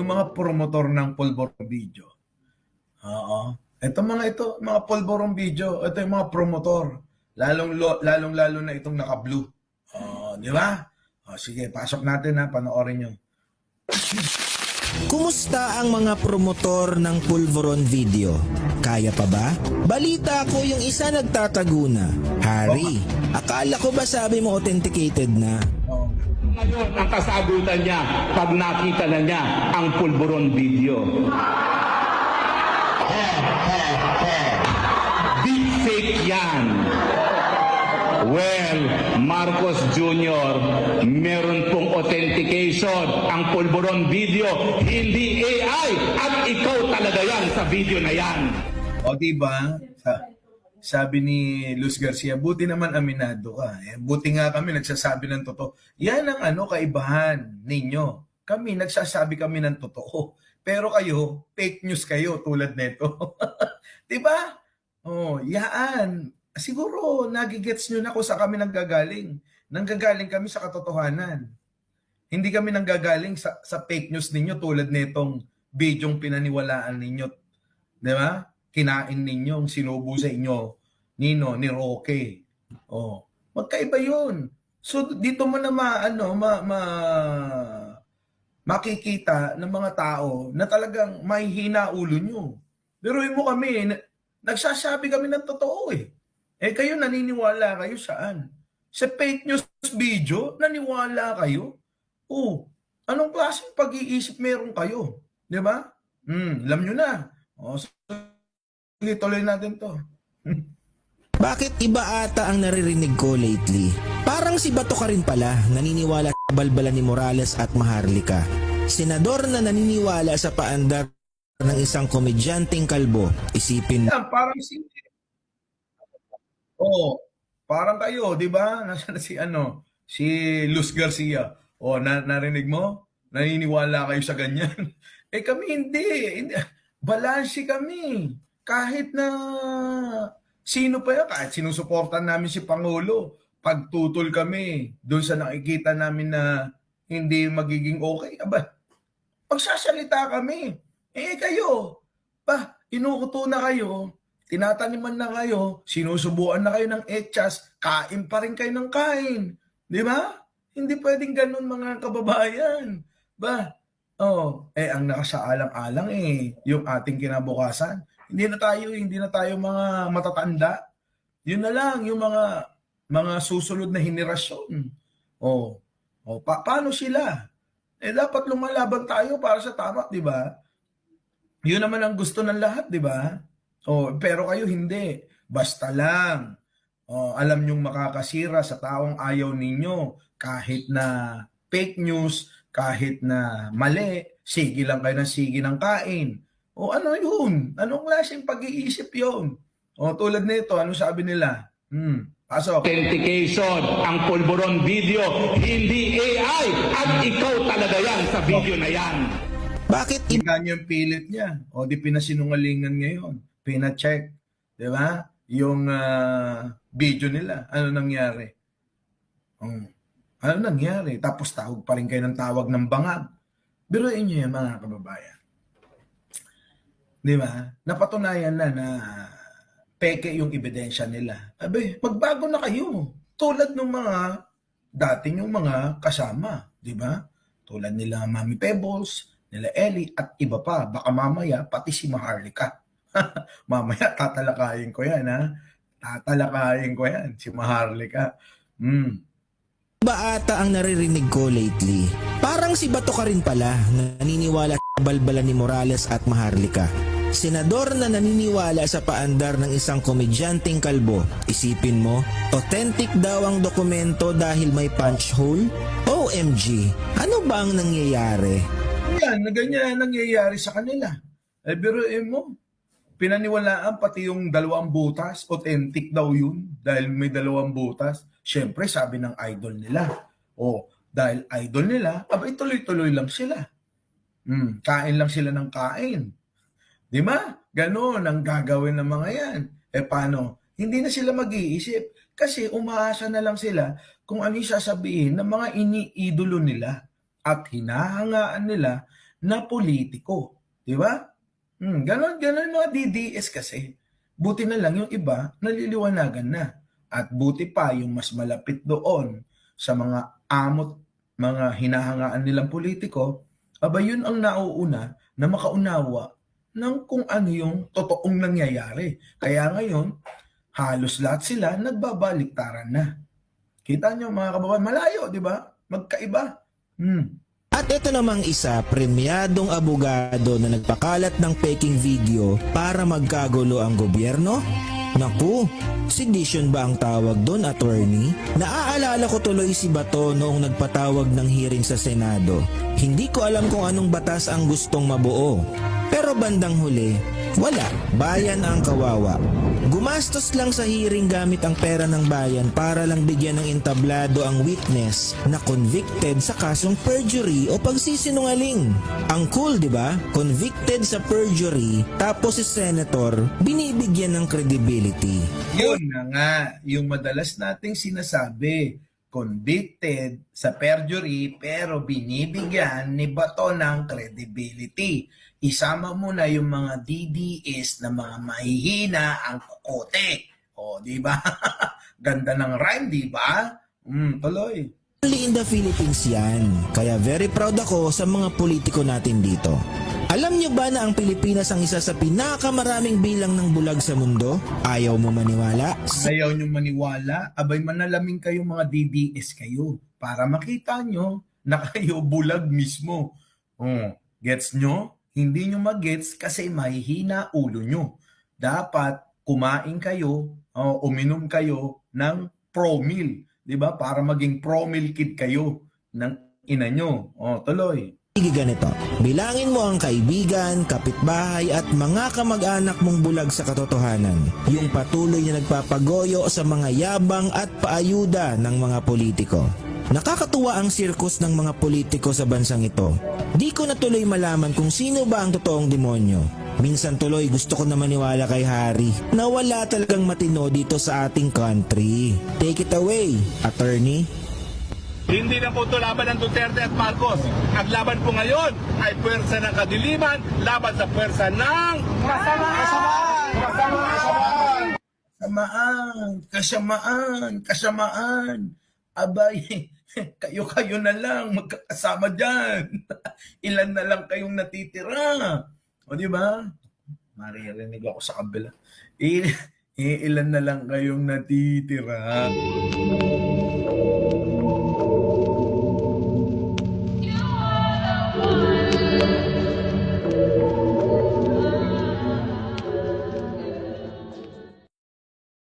yung mga promotor ng pulborong video. Oo. Mga pulborong video, ito yung mga promotor. Lalong-lalo na itong naka-blue. Di ba? Sige, pasok natin ha, panoorin nyo. Kumusta ang mga promotor ng Pulveron Video? Kaya pa ba? Balita ko yung isa nagtatago na. Harry, akala ko ba sabi mo authenticated na? Ngayon, ang kasagutan niya pag nakita na niya ang Pulveron Video. Deepfake yan. Well, Marcos Jr., meron pong authentication ang Pulveron Video, hindi AI, at ikaw talaga yan sa video na yan. O diba? Sabi ni Luz Garcia, buti naman aminado ka. Buti nga kami nagsasabi ng totoo. Yan ang kaibahan ninyo. Kami, nagsasabi kami ng totoo. Pero kayo, fake news kayo tulad nito. Diba? Yaan. Siguro, nagigets nyo na kung saan kami nanggagaling. Nanggagaling kami sa katotohanan. Hindi kami nanggagaling sa fake news ninyo tulad nitong bidyong pinaniwalaan ninyo. Di ba? Kinain ninyo, sinubo sa inyo ni Roque. Magkaiba yun. So, dito mo na makikita ng mga tao na talagang may hina ulo nyo. Pero mo kami, nagsasabi kami ng totoo eh. Kayo naniniwala kayo saan? Sa fake news video, naniwala kayo? Anong klaseng pag-iisip meron kayo? Di ba? Alam nyo na. Sige, tuloy natin to. Bakit iba ata ang naririnig ko lately? Parang si Bato ka rin pala, naniniwala sa balbala ni Morales at Maharlika. Senador na naniniwala sa paandar ng isang komedyanteng kalbo, isipin Parang parang kayo, di ba? Nasaan si Luz Garcia. Narinig mo? Naniniwala kayo sa ganyan? Kami hindi. Balanse kami. Kahit na sino pa yan, kahit sinusuportan namin si Pangulo, pagtutol kami doon sa nakikita namin na hindi magiging okay. Magsasalita kami. Kayo, inuuto na kayo, tinataniman na kayo, sinusubuan na kayo ng etchas, kain pa rin kayo ng kain. Di ba? Hindi pwedeng ganun mga kababayan. Ang nakasaalang-alang yung ating kinabukasan. Hindi na tayo mga matatanda. Yun na lang, yung mga susunod na henerasyon. Paano sila? Dapat lumalaban tayo para sa tama, di ba? Yun naman ang gusto ng lahat, di ba? Pero kayo hindi. Basta lang. Alam nyong makakasira sa taong ayaw ninyo. Kahit na fake news, kahit na mali, sige lang kayo ng sige ng kain. Ano yun? Anong klaseng pag-iisip yun? Tulad nito, ano sabi nila? Pasok. Authentication ang Pulveron Video, hindi AI, at ikaw talaga yan sa video na yan. bakit Tingnan niyo yung pilit niya. Di pinasinungalingan ngayon. Pina-check. Di ba? Yung video nila. Ano nangyari? Ano nangyari? Tapos tawag pa rin kayo ng tawag ng bangag. Biruin niyo yan, mga kababayan. Di ba? Napatunayan na peke yung ebidensya nila. Magbago na kayo. Tulad ng mga dati yung mga kasama. Di ba? Tulad nila Mami Pebbles, nila Ellie, at iba pa. Baka mamaya, pati si Maharlika. Mamaya, tatalakayin ko yan, ha? Tatalakayin ko yan, si Maharlika. ba ata ang naririnig ko lately? Parang si Bato ka rin pala, naniniwala sa balbala ni Morales at Maharlika. Senador na naniniwala sa paandar ng isang komedyanteng kalbo, isipin mo, authentic daw ang dokumento dahil may punch hole? OMG, ano ba ang nangyayari? Ganyan nangyayari sa kanila. Biruin mo, pinaniwalaan pati yung dalawang butas, authentic daw yun dahil may dalawang butas. Siyempre, sabi ng idol nila. Dahil idol nila, tuloy-tuloy lang sila. Kain lang sila ng kain. Di ba? Ganon ang gagawin ng mga yan. Paano? Hindi na sila mag-iisip. Kasi umaasa na lang sila kung ano yung sasabihin ng mga iniidolo nila at hinahangaan nila na politiko. Di ba? Ganon mga DDS kasi. Buti na lang yung iba, naliliwanagan na. At buti pa yung mas malapit doon sa mga amot, mga hinahangaan nilang politiko, aba yun ang nauuna na makaunawa ng kung ano yung totoong nangyayari. Kaya ngayon, halos lahat sila nagbabaliktaran na. Kita nyo mga kababayan, malayo, di ba? Magkaiba. At ito namang isa, premyadong abogado na nagpakalat ng peking video para magkagulo ang gobyerno? Naku, sedition ba ang tawag doon, attorney? Naaalala ko tuloy si Bato noong nagpatawag ng hearing sa Senado. Hindi ko alam kung anong batas ang gustong mabuo. Pero bandang huli, wala, bayan ang kawawa. Gumastos lang sa hearing gamit ang pera ng bayan para lang bigyan ng entablado ang witness na convicted sa kasong perjury o pagsisinungaling. Ang cool, di ba? Convicted sa perjury, tapos si senator binibigyan ng credibility. Yun na nga, yung madalas nating sinasabi, convicted sa perjury pero binibigyan ni Bato ng credibility. Isama mo na yung mga DDS na mga mahihina ang kukote. O, di ba? Ganda ng rhyme, di ba? Tuloy. Only in the Philippines yan. Kaya very proud ako sa mga politiko natin dito. Alam niyo ba na ang Pilipinas ang isa sa pinakamaraming bilang ng bulag sa mundo? Ayaw mo maniwala? Ayaw nyo maniwala? Abay manalamin kayong mga DDS kayo para makita nyo na kayo bulag mismo. Gets nyo? Hindi nyo mag-gets kasi mahihina ulo nyo. Dapat kumain kayo o uminom kayo ng Promil. Di ba? Para maging Promil kid kayo ng ina nyo. Tuloy. Sige ganito, bilangin mo ang kaibigan, kapitbahay at mga kamag-anak mong bulag sa katotohanan. Yung patuloy na nagpapagoyo sa mga yabang at paayuda ng mga politiko. Nakakatuwa ang sirkus ng mga politiko sa bansang ito. Di ko na tuloy malaman kung sino ba ang totoong demonyo. Minsan tuloy gusto ko na maniwala kay Harry na wala talagang matino dito sa ating country. Take it away, attorney. Hindi na po ito laban ng Duterte at Marcos. Ang laban po ngayon ay puwersa ng kadiliman laban sa puwersa ng Kasamaan. Abay, kayo na lang magkakasama dyan. Ilan na lang kayong natitira. O di ba? Maririnig ako sa kabila. Ilan na lang kayong natitira.